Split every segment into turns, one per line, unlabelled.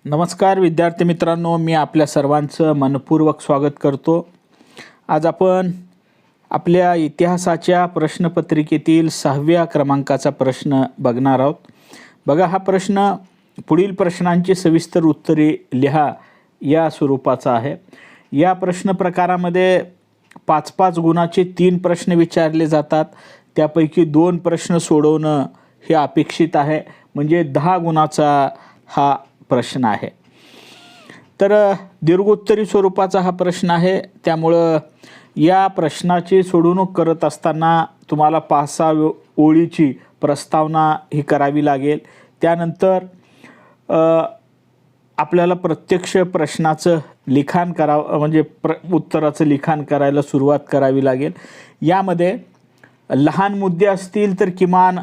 नमस्कार विद्यार्थी मित्रांनो, मी आपल्या सर्वांचं मनपूर्वक स्वागत करतो. आज आपण आपल्या इतिहासाच्या प्रश्नपत्रिकेतील 6व्या क्रमांकाचा प्रश्न बघणार आहोत. बघा, हा प्रश्न पुढील प्रश्नांची सविस्तर उत्तरे लिहा या स्वरूपाचा आहे. या प्रश्न प्रकारामध्ये 5-5 गुणाचे 3 प्रश्न विचारले जातात. त्यापैकी 2 प्रश्न सोडवणं हे अपेक्षित आहे, म्हणजे 10 गुणाचा हा प्रश्न आहे. तर दीर्घोत्तरी स्वरूपाचा हा प्रश्न आहे. त्यामुळं या प्रश्नाची सोडवणूक करत असताना तुम्हाला 5-6 ओळीची प्रस्तावना ही करावी लागेल. त्यानंतर आपल्याला प्रत्यक्ष प्रश्नाचं लिखाण करावं, म्हणजे उत्तराचं लिखाण करायला सुरुवात करावी लागेल. यामध्ये लहान मुद्दे असतील तर किमान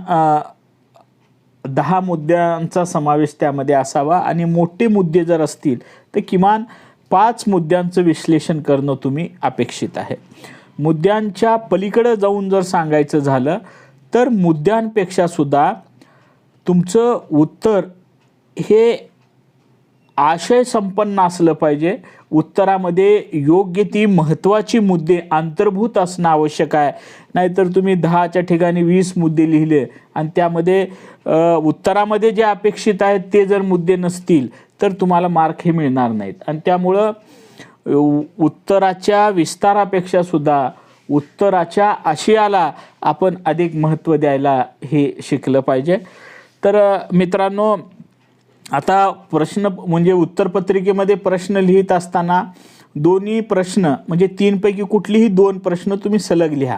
10 मुद्द्यांचा समावेश त्यामध्ये असावा, आणि मोठे मुद्दे जर असतील तर किमान 5 मुद्द्यांचं विश्लेषण करणं तुम्ही अपेक्षित आहे. मुद्द्यांच्या पलीकडे जाऊन जर सांगायचं झालं तर मुद्द्यांपेक्षा सुद्धा तुमचं उत्तर हे आशय संपन्न असलं पाहिजे. उत्तरामध्ये योग्य ती महत्त्वाची मुद्दे अंतर्भूत असणं आवश्यक आहे. नाहीतर तुम्ही 10च्या ठिकाणी 20 मुद्दे लिहिले आणि त्यामध्ये उत्तरामध्ये जे अपेक्षित आहेत ते जर मुद्दे नसतील तर तुम्हाला मार्क हे मिळणार नाहीत. आणि त्यामुळं उत्तराच्या विस्तारापेक्षा सुद्धा उत्तराच्या आशयाला आपण अधिक महत्त्व द्यायला हे शिकलं पाहिजे. तर मित्रांनो, आता प्रश्न म्हणजे उत्तरपत्रिकेमध्ये प्रश्न लिहित असताना दोन्ही प्रश्न म्हणजे 3 पैकी कुठलीही 2 प्रश्न तुम्ही सलग लिहा.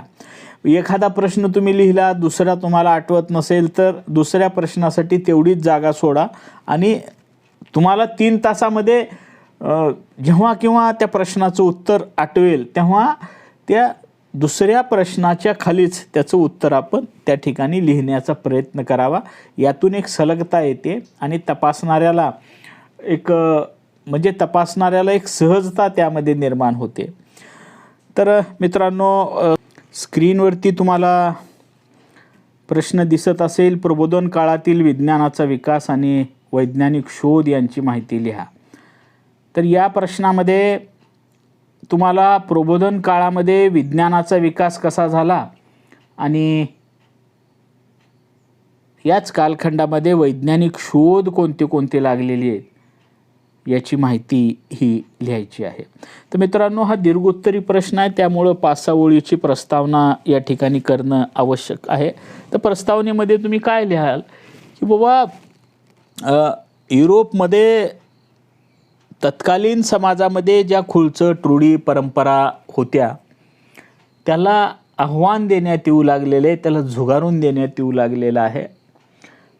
एखादा प्रश्न तुम्ही लिहिला, दुसरा तुम्हाला आठवत नसेल तर दुसऱ्या प्रश्नासाठी तेवढीच जागा सोडा, आणि तुम्हाला 3 तासामध्ये जेव्हा किंवा त्या प्रश्नाचं उत्तर आठवेल तेव्हा त्या दुसऱ्या प्रश्नाच्या खालीच त्याचं उत्तर आपण त्या ठिकाणी लिहिण्याचा प्रयत्न करावा. यातून एक सलगता येते आणि तपासणाऱ्याला एक सहजता त्यामध्ये निर्माण होते. तर मित्रांनो, स्क्रीनवरती तुम्हाला प्रश्न दिसत असेल. प्रबोधन काळातील विज्ञानाचा विकास आणि वैज्ञानिक शोध यांची माहिती लिहा. तर या प्रश्नामध्ये तुम्हाला प्रबोधन काळामध्ये विज्ञानाचा विकास कसा झाला आणि याच कालखंडामध्ये वैज्ञानिक शोध कोणते कोणते लागलेले आहेत याची माहिती ही लिहायची आहे. तर मित्रांनो, हा दीर्घोत्तरी प्रश्न आहे, त्यामुळं 5-6 ओळीची प्रस्तावना या ठिकाणी करणं आवश्यक आहे. तर प्रस्तावनेमध्ये तुम्ही काय लिहाल की बाबा, युरोपमध्ये तत्कालीन समाजामध्ये ज्या खुळचट रूढी परंपरा होत्या त्याला आव्हान देण्यात येऊ लागलेले, त्याला झुगारून देण्यात येऊ लागलेलं आहे,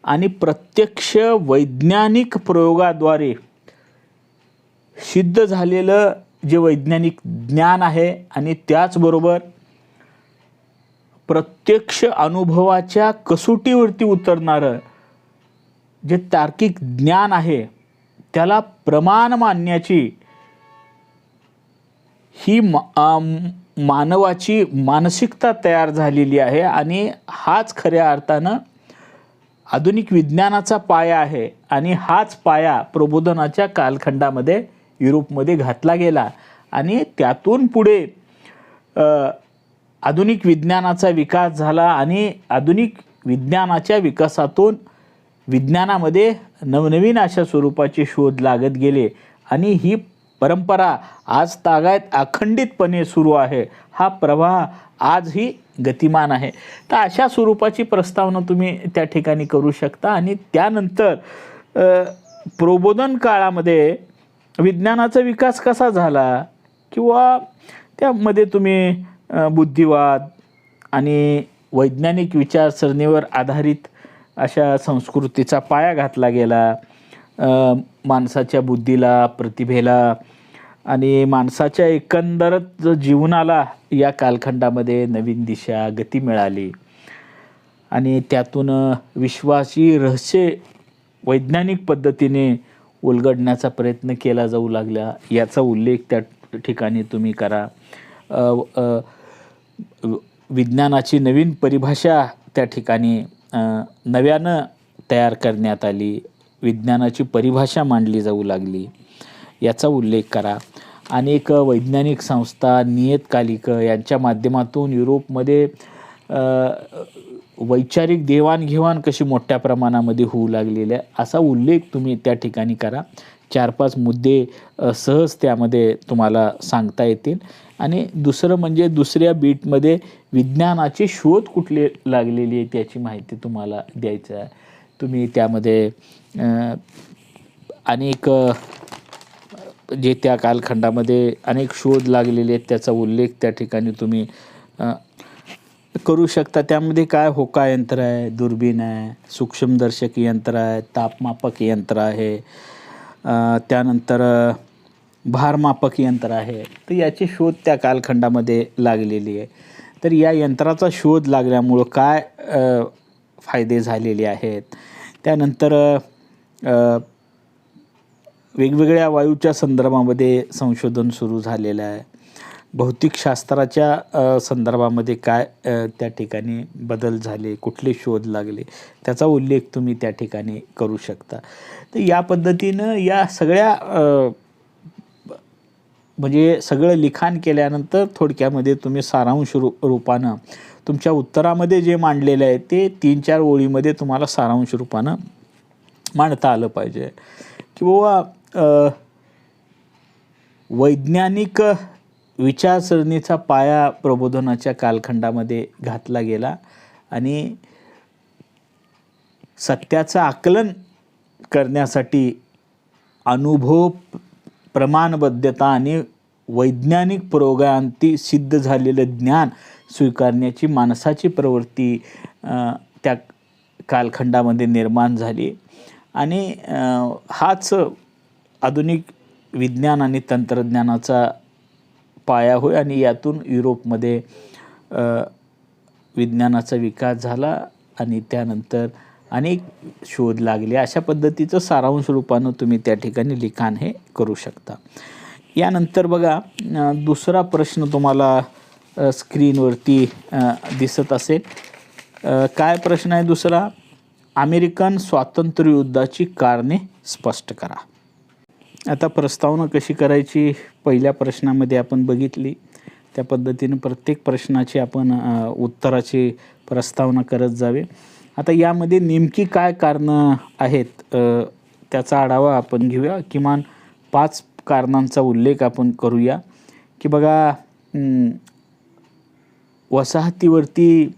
आणि प्रत्यक्ष वैज्ञानिक प्रयोगाद्वारे सिद्ध झालेलं जे वैज्ञानिक ज्ञान आहे आणि त्याचबरोबर प्रत्यक्ष अनुभवाच्या कसोटीवरती उतरणारं जे तार्किक ज्ञान आहे त्याला प्रमाण मानण्याची ही मानवाची मानसिकता तयार झालेली आहे. आणि हाच खऱ्या अर्थानं आधुनिक विज्ञानाचा पाया आहे, आणि हाच पाया प्रबोधनाच्या कालखंडामध्ये युरोपमध्ये घातला गेला, आणि त्यातून पुढे आधुनिक विज्ञानाचा विकास झाला, आणि आधुनिक विज्ञानाच्या विकासातून विज्ञानामध्ये नवनवीन अशा स्वरूपाचे शोध लागत गेले, आणि ही परंपरा आज तागायत अखंडितपणे सुरू आहे. हा प्रवाह आजही गतिमान आहे. तर अशा स्वरूपाची प्रस्तावना तुम्ही त्या ठिकाणी करू शकता. आणि त्यानंतर प्रबोधन काळामध्ये विज्ञानाचा विकास कसा झाला, किंवा त्यामध्ये तुम्ही बुद्धिवाद आणि वैज्ञानिक विचारसरणीवर आधारित अशा संस्कृतीचा पाया घातला गेला. माणसाच्या बुद्धीला, प्रतिभेला आणि माणसाच्या एकंदरच जीवनाला या कालखंडामध्ये नवीन दिशा, गती मिळाली, आणि त्यातून विश्वाची रहस्ये वैज्ञानिक पद्धतीने उलगडण्याचा प्रयत्न केला जाऊ लागला, याचा उल्लेख त्या ठिकाणी तुम्ही करा. विज्ञानाची नवीन परिभाषा त्या ठिकाणी नव्यानं तयार करण्यात आली. विज्ञानाची परिभाषा मांडली जाऊ लागली याचा उल्लेख करा. अनेक वैज्ञानिक संस्था, नियतकालिक यांच्या माध्यमातून युरोपमध्ये वैचारिक देवाणघेवाण कशी मोठ्या प्रमाणामध्ये होऊ लागलेली आहे असा उल्लेख तुम्ही त्या ठिकाणी करा. 4-5 मुद्दे सहज त्यामध्ये तुम्हाला सांगता येतील. आणि दुसरं म्हणजे दुसऱ्या बीटमध्ये विज्ञानाचे शोध कुठले लागलेले आहे त्याची माहिती तुम्हाला द्यायचं आहे. तुम्ही त्यामध्ये अनेक जे त्या कालखंडामध्ये अनेक शोध लागलेले आहेत त्याचा उल्लेख त्या ठिकाणी तुम्ही करू शकता. त्यामध्ये काय होका यंत्र आहे, दुर्बीण आहे, सूक्ष्मदर्शक यंत्र आहे, तापमापक यंत्र आहे, त्यानंतर भारमापक यंत्र आहे. तर याचे शोध त्या कालखंडामध्ये लागलेली आहे. तर या यंत्राचा शोध लागल्यामुळं काय फायदे झालेले आहेत. त्यानंतर वेगवेगळ्या वायूच्या संदर्भामध्ये संशोधन सुरू झालेलं आहे. भौतिकशास्त्राच्या संदर्भामध्ये काय त्या ठिकाणी बदल झाले, कुठले शोध लागले त्याचा उल्लेख तुम्ही त्या ठिकाणी करू शकता. तर या पद्धतीनं या सगळ्या म्हणजे सगळं लिखाण केल्यानंतर थोडक्यामध्ये तुम्ही सारांश रूपानं तुमच्या उत्तरामध्ये जे मांडलेलं आहे ते 3-4 ओळीमध्ये तुम्हाला सारांश रूपानं मांडता आलं पाहिजे. किंवा वैज्ञानिक विचारसरणीचा पाया प्रबोधनाच्या कालखंडामध्ये घातला गेला आणि सत्याचं आकलन करण्यासाठी अनुभव, प्रमाणबद्धता आणि वैज्ञानिक प्रयोगांती सिद्ध झालेलं ज्ञान स्वीकारण्याची माणसाची प्रवृत्ती त्या कालखंडामध्ये निर्माण झाली. आणि हाच आधुनिक विज्ञान आणि तंत्रज्ञानाचा पाया होय. आणि यातून युरोपमध्ये विज्ञानाचा विकास झाला आणि त्यानंतर अनेक शोध लागले. अशा पद्धतीचं सारांश रूपानं तुम्ही त्या ठिकाणी लिखाण हे करू शकता. यानंतर बघा दुसरा प्रश्न तुम्हाला स्क्रीनवरती दिसत असेल. काय प्रश्न आहे दुसरा? अमेरिकन स्वातंत्र्ययुद्धाची कारणे स्पष्ट करा. आता प्रस्तावना कशी करायची पहिल्या प्रश्नामध्ये आपण बघितली. त्या पद्धतीने प्रत्येक प्रश्नाची आपण उत्तराची प्रस्तावना करत जावे. आता यामध्ये नेमकी काय कारणं आहेत त्याचा आढावा आपण घेऊया. किमान 5 कारणांचा उल्लेख आपण करूया. की बघा वसाहतीवरती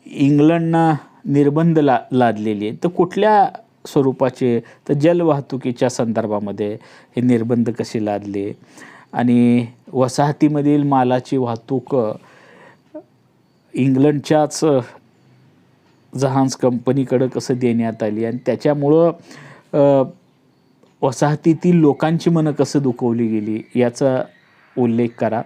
इंग्लंडनं निर्बंध लादलेले आहेत. तर कुठल्या स्वरूपाचे? तर जलवाहतुकीच्या संदर्भामध्ये हे निर्बंध कसे लादले आणि वसाहतीमधील मालाची वाहतूक इंग्लंडच्याच जहाज कंपनीकडं कसं देण्यात आली आणि त्याच्यामुळं वसाहतीतील लोकांची मनं कसं दुखवली गेली याचा उल्लेख करा.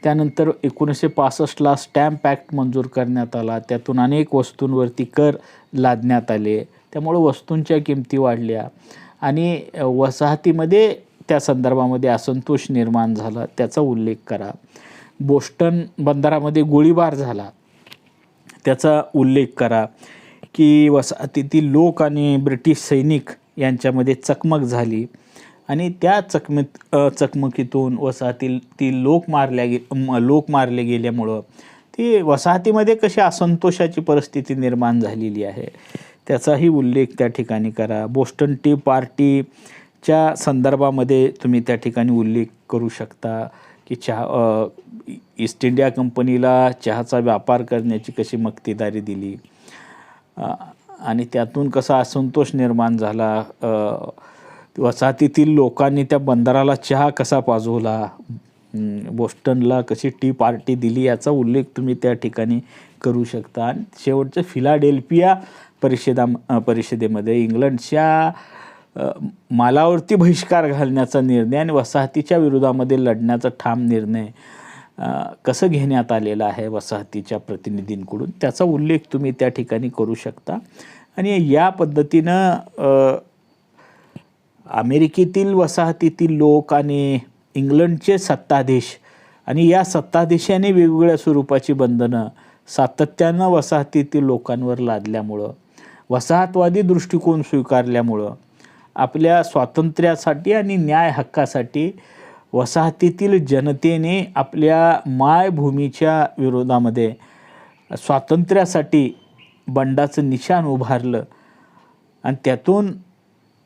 त्यानंतर 1965ला स्टॅम्प ॲक्ट मंजूर करण्यात आला. त्यातून अनेक वस्तूंवरती कर लादण्यात आले. त्यामुळं वस्तूंच्या किमती वाढल्या आणि वसाहतीमध्ये त्या संदर्भामध्ये असंतोष निर्माण झाला त्याचा उल्लेख करा. बोस्टन बंदरामध्ये गोळीबार झाला त्याचा उल्लेख करा. की वसाहतीतील लोक आणि ब्रिटिश सैनिक यांच्यामध्ये चकमक झाली आणि त्या चकमकीतून वसाहतीतील लोक मारले गेल्यामुळं ती वसाहतीमध्ये कशी असंतोषाची परिस्थिती निर्माण झालेली आहे त्याचाही उल्लेख त्या ठिकाणी करा. बोस्टन टी पार्टीच्या संदर्भामध्ये तुम्ही त्या ठिकाणी उल्लेख करू शकता की ईस्ट इंडिया कंपनीला चहाचा व्यापार करण्याची कशी मक्तेदारी दिली आणि त्यातून कसा असंतोष निर्माण झाला. वसाहतीतील लोकांनी त्या बंदराला चहा कसा पाजवला, बोस्टनला कशी टी पार्टी दिली याचा उल्लेख तुम्ही त्या ठिकाणी करू शकता. आणि शेवटचं फिलाडेल्फिया परिषदेमध्ये इंग्लंडच्या मालावरती बहिष्कार घालण्याचा निर्णय आणि वसाहतीच्या विरोधामध्ये लढण्याचा ठाम निर्णय कसं घेण्यात आलेला आहे वसाहतीच्या प्रतिनिधींकडून त्याचा उल्लेख तुम्ही त्या ठिकाणी करू शकता. आणि या पद्धतीनं अमेरिकेतील वसाहतीतील लोक आणि इंग्लंडचे सत्ताधीश आणि या सत्ताधीशाने वेगवेगळ्या स्वरूपाची बंधनं सातत्यानं वसाहतीतील लोकांवर लादल्यामुळं वसाहतवादी दृष्टिकोन स्वीकारल्यामुळं आपल्या स्वातंत्र्यासाठी आणि न्याय हक्कासाठी वसाहतीतील जनतेने आपल्या मायभूमीच्या विरोधामध्ये स्वातंत्र्यासाठी बंडाचं निशाण उभारलं आणि त्यातून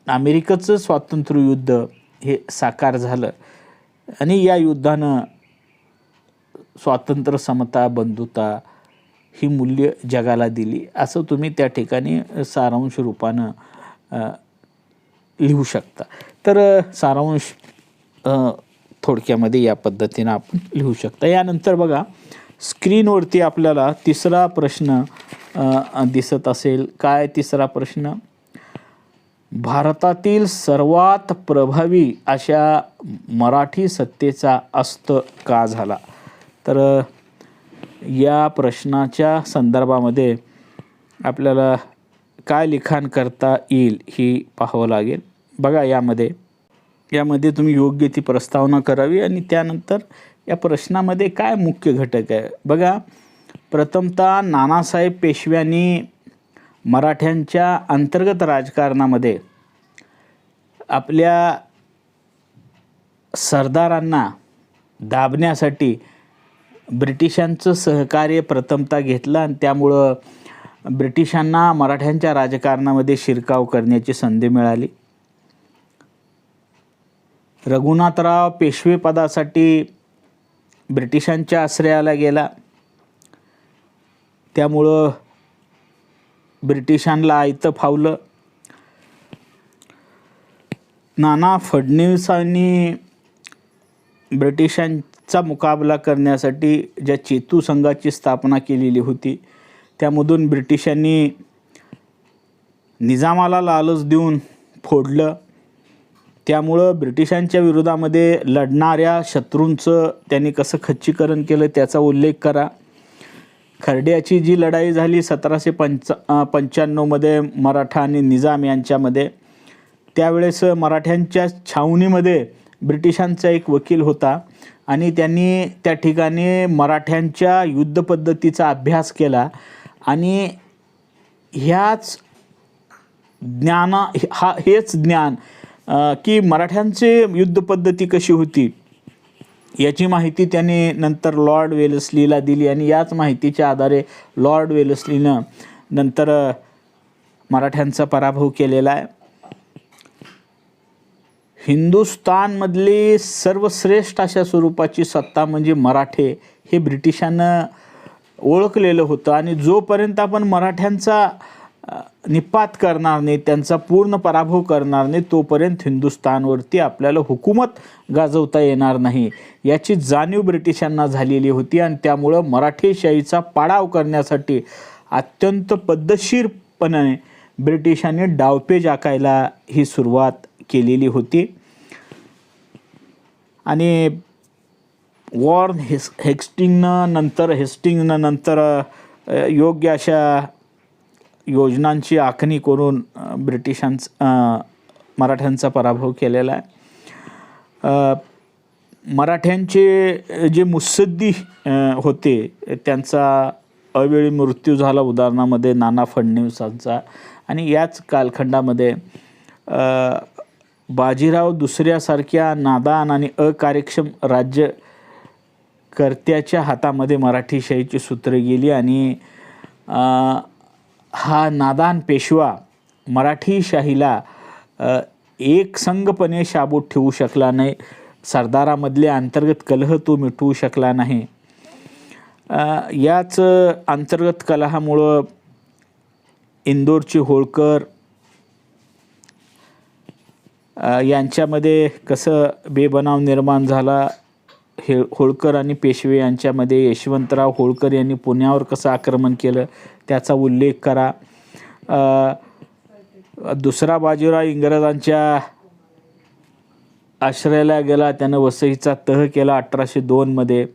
अमेरिकेचं स्वातंत्र्ययुद्ध हे साकार झालं आणि या युद्धानं स्वातंत्र्य, समता, बंधुता ही मूल्य जगाला दिली असं तुम्ही त्या ठिकाणी सारांश रूपानं लिहू शकता. तर सारांश थोडक्यामध्ये या पद्धतीनं आपण लिहू शकता. यानंतर बघा स्क्रीनवरती आपल्याला तिसरा प्रश्न दिसत असेल. काय तिसरा प्रश्न? भारतातील सर्वात प्रभावी अशा मराठी सत्तेचा अस्त का झाला? तर या प्रश्नाच्या संदर्भामध्ये आपल्याला काय लिखाण करता येईल ही पाहावं लागेल. बघा यामध्ये तुम्ही योग्य ती प्रस्तावना करावी आणि त्यानंतर या प्रश्नामध्ये काय मुख्य घटक आहे. बघा, प्रथमतः नानासाहेब पेशव्यांनी मराठ्यांच्या अंतर्गत राजकारणामध्ये आपल्या सरदारांना दाबण्यासाठी ब्रिटिशांचं सहकार्य प्रथमतः घेतलं आणि त्यामुळं ब्रिटिशांना मराठ्यांच्या राजकारणामध्ये शिरकाव करण्याची संधी मिळाली. रघुनाथराव पेशवेपदासाठी ब्रिटिशांच्या आश्रयाला गेला, त्यामुळं ब्रिटिशांना आयतं फावलं. नाना फडणवीसांनी ब्रिटिशांचा मुकाबला करण्यासाठी ज्या चेतू संघाची स्थापना केलेली होती त्यामधून ब्रिटिशांनी निजामाला लालच देऊन फोडलं. त्यामुळं ब्रिटिशांच्या विरोधामध्ये लढणाऱ्या शत्रूंचं त्यांनी कसं खच्चीकरण केलं त्याचा उल्लेख करा. खर्ड्याची जी लढाई झाली 1795मध्ये मराठा आणि निजाम यांच्यामध्ये, त्यावेळेस मराठ्यांच्या छावणीमध्ये ब्रिटिशांचा एक वकील होता आणि त्यांनी त्या ठिकाणी मराठ्यांच्या युद्धपद्धतीचा अभ्यास केला आणि हेच ज्ञान की मराठ्यांची युद्धपद्धती कशी होती याची माहिती त्यांनी नंतर लॉर्ड वेलेस्लीला दिली आणि याच माहितीच्या आधारे लॉर्ड वेलेस्लीनं नंतर मराठ्यांचा पराभव केलेला आहे. हिंदुस्थानमधली सर्वश्रेष्ठ अशा स्वरूपाची सत्ता म्हणजे मराठे हे ब्रिटिशांना ओळखलेलं होतं आणि जोपर्यंत आपण मराठ्यांचा निपात करणार नाही, त्यांचा पूर्ण पराभव करणार नाही, तोपर्यंत हिंदुस्थानवरती आपल्याला हुकूमत गाजवता येणार नाही याची जाणीव ब्रिटिशांना झालेली होती आणि त्यामुळं मराठेशाहीचा पाडाव करण्यासाठी अत्यंत पद्धतशीरपणे ब्रिटिशांनी डावपेच आखायला ही सुरुवात केलेली होती. आणि वॉर्न हेस्टिंगनं नंतर योग्य अशा योजनांची आखणी करून मराठ्यांचा पराभव केलेला आहे. मराठ्यांचे जे मुत्सद्दी होते त्यांचा अवेळी मृत्यू झाला, उदाहरणामध्ये नाना फडणवीसांचा. आणि याच कालखंडामध्ये बाजीराव दुसऱ्यासारख्या नादान आणि अकार्यक्षम राज्यकर्त्याच्या हातामध्ये मराठीशाहीची सूत्रे गेली आणि हा नादान पेशवा मराठीशाहीला एकसंघपणे शाबूत ठेवू शकला नाही. सरदारामधले अंतर्गत कलह तो मिटवू शकला नाही. याच अंतर्गत कलहामुळं इंदोरची होळकर यांच्यामध्ये कसं बेबनाव निर्माण झाला. होळकर आणि पेशवे यांच्यामध्ये यशवंतराव होळकर यांनी पुण्यावर कसं आक्रमण केलं त्याचा उल्लेख करा. दुसरा बाजीराव इंग्रजांच्या आश्रयाला गेला, त्यानं वसईचा तह केला 1802मध्ये.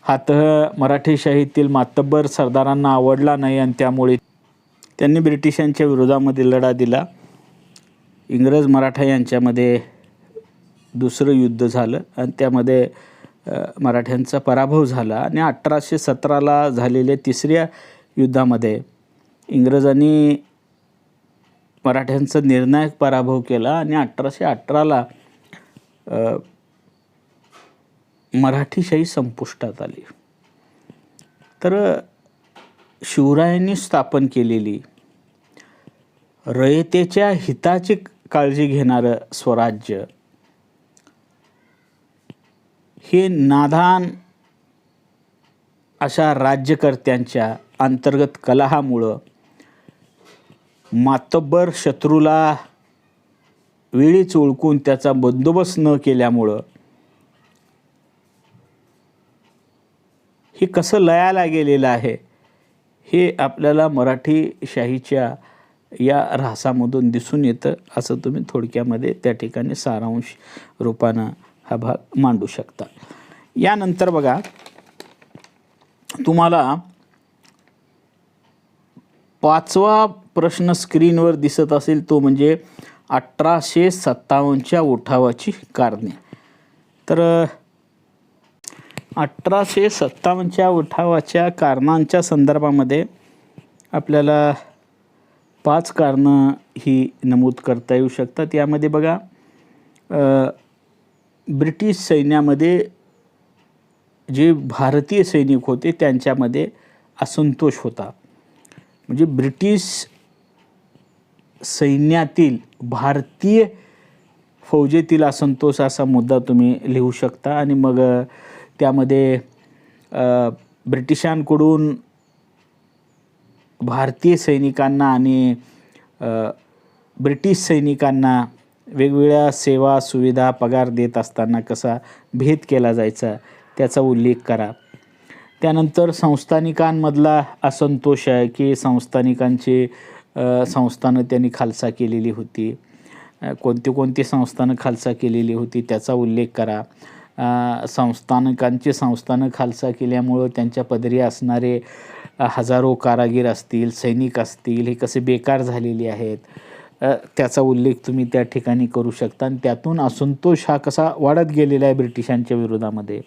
हा तह मराठेशाहीतील मातब्बर सरदारांना आवडला नाही आणि त्यामुळे त्यांनी ब्रिटिशांच्या विरोधामध्ये लढा दिला. इंग्रज मराठा यांच्यामध्ये दुसरं युद्ध झालं आणि त्यामध्ये मराठ्यांचा पराभव झाला. आणि 1817ला झालेल्या तिसऱ्या युद्धामध्ये इंग्रजांनी मराठ्यांचा निर्णायक पराभव केला आणि 1818ला मराठीशाही संपुष्टात आली. तर शिवरायांनी स्थापन केलेली रयतेच्या हिताची काळजी घेणारं स्वराज्य हे नादान अशा राज्यकर्त्यांच्या अंतर्गत कलहामुळं, मातब्बर शत्रूला वेळीच ओळखून त्याचा बंदोबस्त न केल्यामुळं हे कसं लयाला गेलेलं आहे हे आपल्याला मराठीशाहीच्या या ऱ्हासामधून दिसून येतं, असं तुम्ही थोडक्यामध्ये त्या ठिकाणी सारांश रूपानं हा भाग मांडू शकता. यानंतर बघा, तुम्हाला 5वा प्रश्न स्क्रीनवर दिसत असेल तो म्हणजे 1857च्या उठावाची कारणे. तर 1857च्या उठावाच्या कारणांच्या संदर्भामध्ये आपल्याला 5 कारणं ही नमूद करता येऊ शकतात. यामध्ये बघा, ब्रिटिश सैन्यामध्ये जे भारतीय सैनिक होते त्यांच्यामध्ये असंतोष होता. म्हणजे ब्रिटिश सैन्यातील भारतीय फौजेतील असंतोष असा मुद्दा तुम्ही लिहू शकता. आणि मग त्यामध्ये ब्रिटिशांकडून भारतीय सैनिकांना आणि ब्रिटिश सैनिकांना वेगवेगळ्या सेवा सुविधा पगार देत असताना कसा भेद केला जायचा त्याचा उल्लेख करा. त्यानंतर संस्थानिकांमधला असंतोष आहे की संस्थानिकांची संस्थानं त्यांनी खालसा केलेली होती. कोणती संस्थानं खालसा केलेली होती त्याचा उल्लेख करा. संस्थानं खालसा केल्यामुळं त्यांच्या पदरी असणारे हजारो कारागीर असतील, सैनिक असतील, हे कसे बेकार झालेले आहेत त्याचा उल्लेख तुम्ही त्या ठिकाणी करू शकता. आणि त्यातून असंतोष हा कसा वाढत गेलेला आहे ब्रिटिशांच्या विरोधामध्ये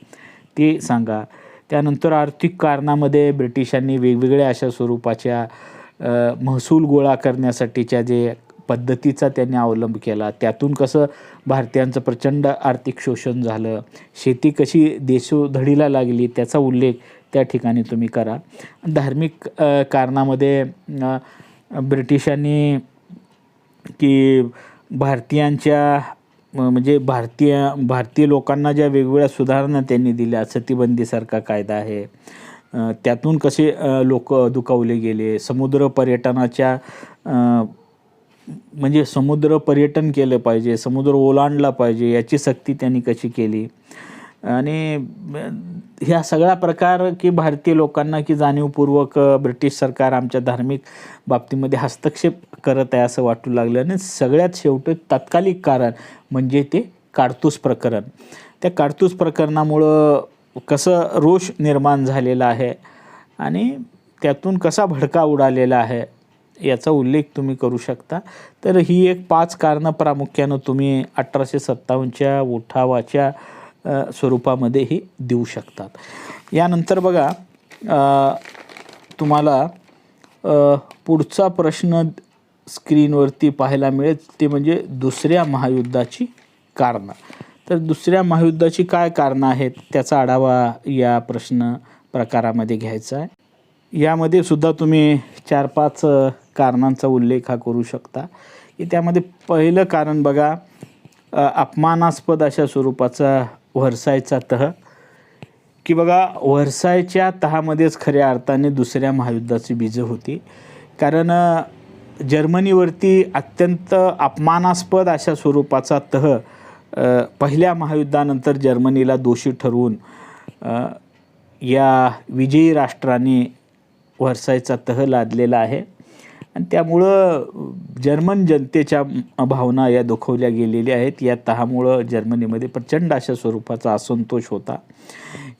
ते सांगा. त्यानंतर आर्थिक कारणामध्ये ब्रिटिशांनी वेगवेगळ्या अशा स्वरूपाच्या महसूल गोळा करण्यासाठीच्या जे पद्धतीचा त्यांनी अवलंब केला, त्यातून कसं भारतीयांचं प्रचंड आर्थिक शोषण झालं, शेती कशी देशोधडीला लागली त्याचा उल्लेख त्या ठिकाणी तुम्ही करा. धार्मिक कारणामध्ये ब्रिटिशांनी की भारतीयांच्या म्हणजे भारतीय लोकांना ज्या वेगवेगळ्या सुधारणा त्यांनी दिल्या, सतीबंदीसारखा कायदा आहे, त्यातून कसे लोक दुखावले गेले, समुद्र पर्यटनाच्या म्हणजे समुद्र पर्यटन केलं पाहिजे, समुद्र ओलांडला पाहिजे याची सक्ती त्यांनी कशी केली. आणि ह्या सगळा प्रकार की भारतीय लोकांना की जाणीवपूर्वक ब्रिटिश सरकार आमच्या धार्मिक बाबतीमध्ये हस्तक्षेप करत आहे असं वाटू लागलं. आणि सगळ्यात शेवटी तात्कालिक कारण म्हणजे ते काडतूस प्रकरण. त्या काडतूस प्रकरणामुळं कसं रोष निर्माण झालेला आहे आणि त्यातून कसा भडका उडालेला आहे याचा उल्लेख तुम्ही करू शकता. तर ही एक 5 कारणं प्रामुख्यानं तुम्ही 1857च्या उठावाच्या स्वरूपामध्येही देऊ शकतात. यानंतर बघा, तुम्हाला पुढचा प्रश्न स्क्रीनवरती पाहायला मिळेल ते म्हणजे दुसऱ्या महायुद्धाची कारणं. तर दुसऱ्या महायुद्धाची काय कारणं आहेत त्याचा आढावा या प्रश्न प्रकारामध्ये घ्यायचा आहे. यामध्ये सुद्धा तुम्ही 4-5 कारणांचा उल्लेख हा करू शकता. की त्यामध्ये पहिलं कारण बघा, अपमानास्पद अशा स्वरूपाचा व्हर्सायचा तह. की बघा, व्हर्सायच्या तहामध्येच खऱ्या अर्थाने दुसऱ्या महायुद्धाची बीजं होती. कारण जर्मनीवरती अत्यंत अपमानास्पद अशा स्वरूपाचा तह पहिल्या महायुद्धानंतर जर्मनीला दोषी ठरवून या विजयी राष्ट्राने व्हर्सायचा तह लादलेला आहे. आणि त्यामुळं जर्मन जनतेच्या भावना या दुखवल्या गेलेल्या आहेत. या तहामुळं जर्मनीमध्ये प्रचंड अशा स्वरूपाचा असंतोष होता.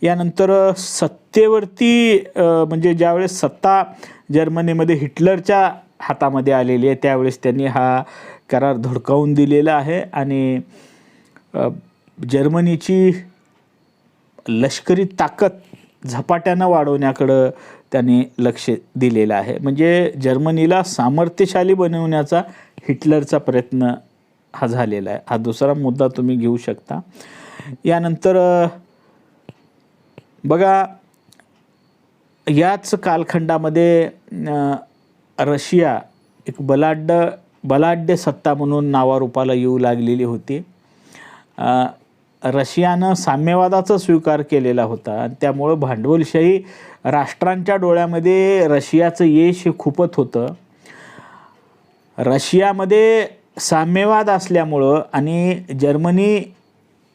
यानंतर सत्तेवरती म्हणजे ज्यावेळेस सत्ता जर्मनीमध्ये हिटलरच्या हातामध्ये आलेली आहे त्यावेळेस त्यांनी हा करार धुडकावून दिलेला आहे. आणि जर्मनीची लष्करी ताकद झपाट्यानं वाढवण्याकडं त्यांनी लक्ष दिलेलं आहे. म्हणजे जर्मनीला सामर्थ्यशाली बनवण्याचा हिटलरचा प्रयत्न हा झालेला आहे. हा दुसरा मुद्दा तुम्ही घेऊ शकता. यानंतर बघा, याच कालखंडामध्ये रशिया एक बलाढ्य सत्ता म्हणून नावारूपाला येऊ लागलेली होती. रशियानं साम्यवादाचा स्वीकार केलेला होता आणि त्यामुळं भांडवलशाही राष्ट्रांच्या डोळ्यामध्ये रशियाचं यश हे खूपच होतं. रशियामध्ये साम्यवाद असल्यामुळं आणि जर्मनी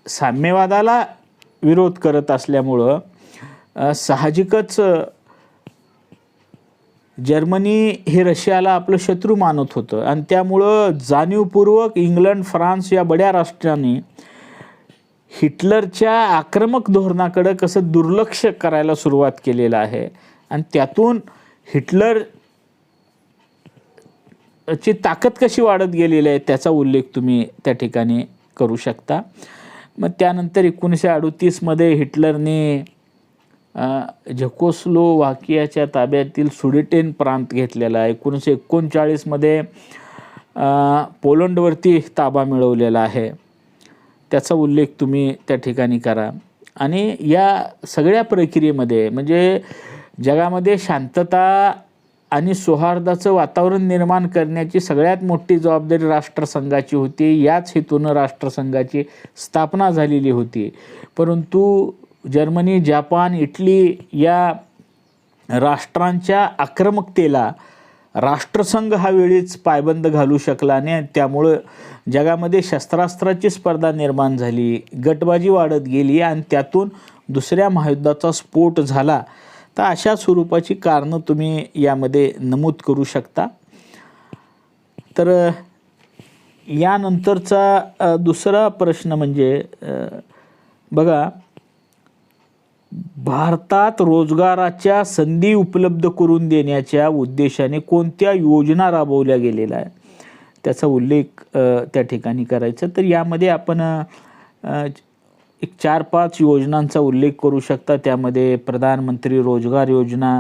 साम्यवादाला विरोध करत असल्यामुळं साहजिकच जर्मनी हे रशियाला आपलं शत्रू मानत होतं आणि त्यामुळं जाणीवपूर्वक इंग्लंड, फ्रान्स या बड्या राष्ट्रांनी हिटलरच्या आक्रमक धोरणाकडे कसं दुर्लक्ष करायला सुरुवात केलेलं आहे आणि त्यातून हिटलरची ताकद कशी वाढत गेलेली आहे त्याचा उल्लेख तुम्ही त्या ठिकाणी करू शकता. मग त्यानंतर 1938मध्ये हिटलरने झेकोस्लोवाकियाच्या ताब्यातील सुडेटेन प्रांत घेतलेला आहे. 1939मध्ये पोलंडवरती ताबा मिळवलेला आहे, त्याचा उल्लेख तुम्ही त्या ठिकाणी करा. आणि या सगळ्या प्रक्रियेमध्ये म्हणजे जगामध्ये शांतता आणि सौहार्दाचं वातावरण निर्माण करण्याची सगळ्यात मोठी जबाबदारी राष्ट्रसंघाची होती. याच हेतूनं राष्ट्रसंघाची स्थापना झालेली होती. परंतु जर्मनी, जापान, इटली या राष्ट्रांच्या आक्रमकतेला राष्ट्रसंघ हा वेळीच पायबंद घालू शकला नाही. त्यामुळं जगामध्ये शस्त्रास्त्राची स्पर्धा निर्माण झाली, गटबाजी वाढत गेली आणि त्यातून दुसऱ्या महायुद्धाचा स्फोट झाला. तर अशा स्वरूपाची कारणं तुम्ही यामध्ये नमूद करू शकता. तर यानंतरचा दुसरा प्रश्न म्हणजे बघा, भारतात रोजगाराच्या संधी उपलब्ध करून देण्याच्या उद्देशाने कोणत्या योजना राबवल्या गेलेल्या आहे त्याचा उल्लेख त्या ठिकाणी करायचा. तर यामध्ये आपण एक 4-5 योजनांचा उल्लेख करू शकता. त्यामध्ये प्रधानमंत्री रोजगार योजना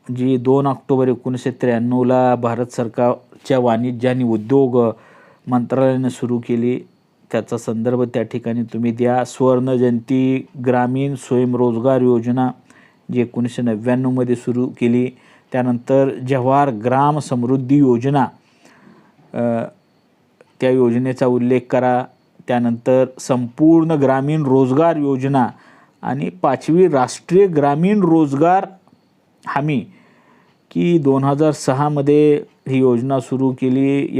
जी 2 ऑक्टोबर 1993ला भारत सरकारच्या वाणिज्य आणि उद्योग मंत्रालयाने सुरू केली, त्याचा संदर्भ त्या ठिकाणी तुम्ही द्या. सुवर्णजयंती ग्रामीण स्वयंरोजगार योजना जी 1999मध्ये सुरू केली. त्यानंतर जवाहर ग्राम समृद्धी योजना, त्या योजनेचा उल्लेख करा. त्यानंतर संपूर्ण ग्रामीण रोजगार योजना आणि 5वी राष्ट्रीय ग्रामीण रोजगार हमी की 2006मध्ये ही योजना सुरू केली.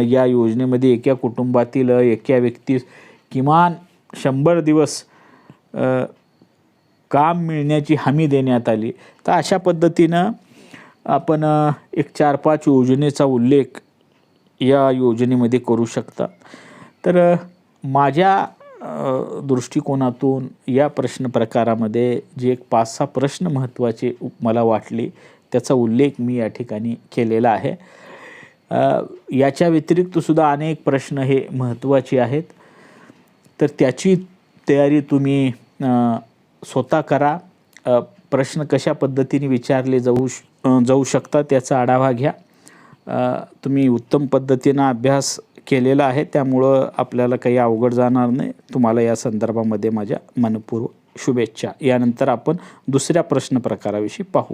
या योजनेमध्ये एका कुटुंबातील एका व्यक्तीस किमान 100 दिवस काम मिळण्याची हमी देण्यात आली. तर अशा पद्धतीनं आपण एक 4-5 योजनेचा उल्लेख या योजनेमध्ये करू शकता. तर माझ्या दृष्टिकोनातून या प्रश्न प्रकारामध्ये जे एक 5-6 प्रश्न महत्त्वाचे मला वाटले त्याचा उल्लेख मी या ठिकाणी केलेला आहे. याच्या व्यतिरिक्त सुद्धा अनेक प्रश्न हे महत्त्वाचे आहेत. तर त्याची तयारी तुम्ही स्वतः करा. प्रश्न कशा पद्धतीने विचारले जाऊ शकतात त्याचा आढावा घ्या. तुम्ही उत्तम पद्धतीनं अभ्यास केलेला आहे, त्यामुळं आपल्याला काही अवघड जाणार नाही. तुम्हाला या संदर्भामध्ये माझ्या मनपूर्वक शुभेच्छा. यानंतर आपण दुसऱ्या प्रश्न प्रकाराविषयी पाहू.